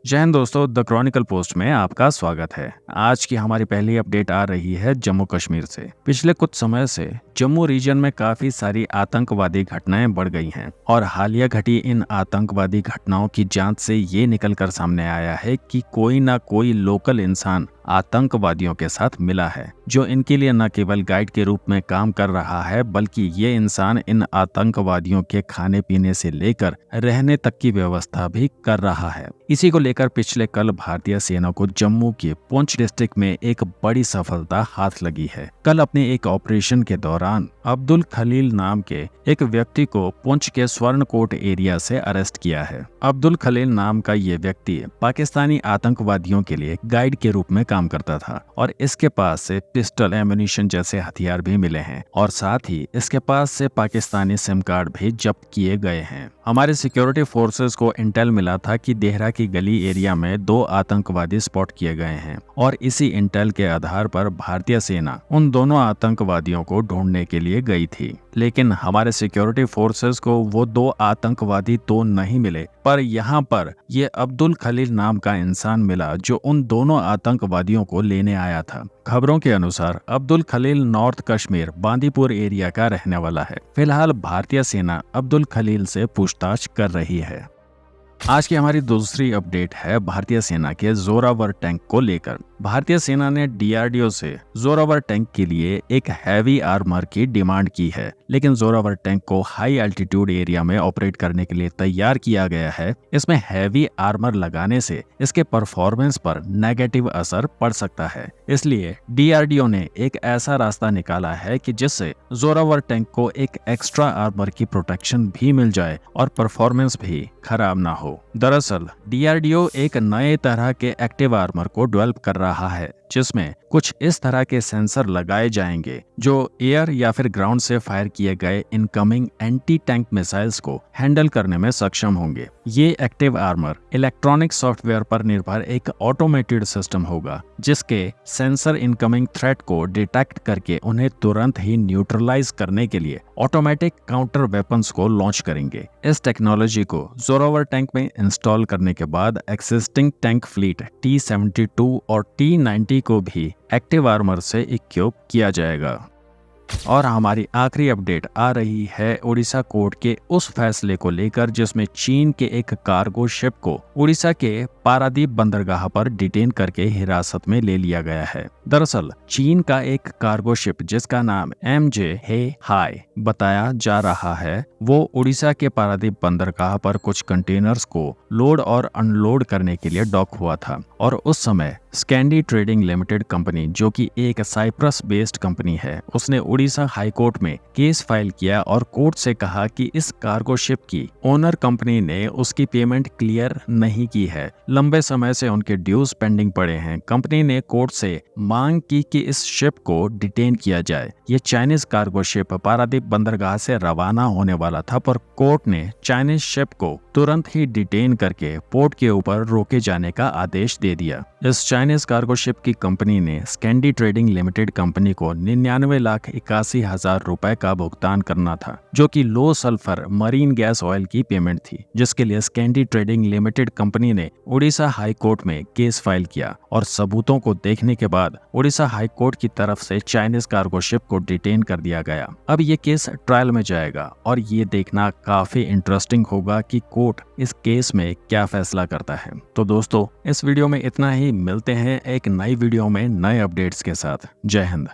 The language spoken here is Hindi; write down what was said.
जय हिंद दोस्तों, द क्रॉनिकल पोस्ट में आपका स्वागत है। आज की हमारी पहली अपडेट आ रही है जम्मू कश्मीर से। पिछले कुछ समय से जम्मू रीजन में काफी सारी आतंकवादी घटनाएं बढ़ गई हैं और हालिया घटी इन आतंकवादी घटनाओं की जांच से ये निकलकर सामने आया है कि कोई ना कोई लोकल इंसान आतंकवादियों के साथ मिला है, जो इनके लिए न केवल गाइड के रूप में काम कर रहा है, बल्कि ये इंसान इन आतंकवादियों के खाने पीने से लेकर रहने तक की व्यवस्था भी कर रहा है। इसी को लेकर पिछले कल भारतीय सेना को जम्मू के पुंछ डिस्ट्रिक्ट में एक बड़ी सफलता हाथ लगी है। कल अपने एक ऑपरेशन के दौरान अब्दुल खलील नाम के एक व्यक्ति को पुंछ के स्वर्णकोट एरिया से अरेस्ट किया है। अब्दुल खलील नाम का ये व्यक्ति पाकिस्तानी आतंकवादियों के लिए गाइड के रूप में काम करता था और इसके पास से पिस्टल, एम्युनिशन जैसे हथियार भी मिले हैं और साथ ही इसके पास से पाकिस्तानी सिम कार्ड भी जब्त किए गए हैं। हमारे सिक्योरिटी फोर्सेस को इंटेल मिला था कि देहरा की गली एरिया में 2 आतंकवादी स्पॉट किए गए हैं और इसी इंटेल के आधार पर भारतीय सेना उन दोनों आतंकवादियों को ढूंढने के लिए गई थी। लेकिन हमारे सिक्योरिटी फोर्सेस को वो 2 आतंकवादी तो नहीं मिले, पर यहाँ पर ये अब्दुल खलील नाम का इंसान मिला जो उन दोनों आतंकवादियों को लेने आया था। खबरों के अनुसार अब्दुल खलील नॉर्थ कश्मीर बांदीपुर एरिया का रहने वाला है। फिलहाल भारतीय सेना अब्दुल खलील से पूछताछ कर रही है। आज की हमारी दूसरी अपडेट है भारतीय सेना के जोरावर टैंक को लेकर। भारतीय सेना ने डीआरडीओ से जोरावर टैंक के लिए एक हैवी आर्मर की डिमांड की है, लेकिन जोरावर टैंक को हाई एल्टीट्यूड एरिया में ऑपरेट करने के लिए तैयार किया गया है। इसमें हैवी आर्मर लगाने से इसके परफॉर्मेंस पर नेगेटिव असर पड़ सकता है, इसलिए डीआरडीओ ने एक ऐसा रास्ता निकाला है कि जिससे जोरावर टैंक को एक एक्स्ट्रा आर्मर की प्रोटेक्शन भी मिल जाए और परफॉर्मेंस भी खराब ना हो। दरअसल डीआरडीओ एक नए तरह के एक्टिव आर्मर को डेवलप कर रहा है, जिसमें कुछ इस तरह के सेंसर लगाए जाएंगे जो एयर या फिर ग्राउंड से फायर किए गए इनकमिंग एंटी टैंक मिसाइल्स को हैंडल करने में सक्षम होंगे। ये एक्टिव आर्मर इलेक्ट्रॉनिक सॉफ्टवेयर पर निर्भर एक ऑटोमेटेड सिस्टम होगा, जिसके सेंसर इनकमिंग थ्रेट को डिटेक्ट करके उन्हें तुरंत ही न्यूट्रलाइज करने के लिए ऑटोमेटिक काउंटर वेपन्स को लॉन्च करेंगे। इस टेक्नोलॉजी को जोरावर टैंक में इंस्टॉल करने के बाद एक्सिस्टिंग टैंक फ्लीट T-72 और T-90 को भी एक्टिव आर्मर से इक्विप किया जाएगा। और हमारी आखिरी अपडेट आ रही है उड़ीसा कोर्ट के उस फैसले को लेकर जिसमें चीन के एक कार्गो शिप को उड़ीसा के पारादीप बंदरगाह पर डिटेन करके हिरासत में ले लिया गया है। दरअसल चीन का एक कार्गो शिप जिसका नाम MJ He बताया जा रहा है, वो उड़ीसा के पारादीप बंदरगाह पर कुछ कंटेनर्स को लोड और अनलोड करने के लिए डॉक हुआ था और उस समय स्कैंडी ट्रेडिंग लिमिटेड कंपनी, जो कि एक साइप्रस बेस्ड कंपनी है, उसने उड़ीसा हाई कोर्ट में केस फाइल किया और कोर्ट से कहा कि इस कार्गो शिप की ओनर कंपनी ने उसकी पेमेंट क्लियर नहीं की है। लंबे समय से उनके ड्यूज पेंडिंग पड़े हैं। कंपनी ने कोर्ट से मांग की कि इस शिप को डिटेन किया जाए। ये चाइनीज कार्गो शिप पारादीप बंदरगाह से रवाना होने वाला था, पर कोर्ट ने चाइनीज शिप को तुरंत ही डिटेन करके पोर्ट के ऊपर रोके जाने का आदेश दे दिया। इस चाइनीज कार्गो शिप की कंपनी ने स्कैंडी ट्रेडिंग लिमिटेड कंपनी को 99,81,000 रुपए का भुगतान करना था, जो कि लो सल्फर मरीन गैस ऑयल की पेमेंट थी, जिसके लिए स्कैंडी ट्रेडिंग लिमिटेड कंपनी ने उड़ीसा हाई कोर्ट में केस फाइल किया और सबूतों को देखने के बाद उड़ीसा हाई कोर्ट की तरफ से चाइनीज कार्गो शिप को डिटेन कर दिया गया। अब ये केस ट्रायल में जाएगा और ये देखना काफी इंटरेस्टिंग होगा कि कोर्ट इस केस में क्या फैसला करता है। तो दोस्तों, इस वीडियो में इतना ही। मिलते हैं एक नई वीडियो में नए अपडेट्स के साथ। जय हिंद।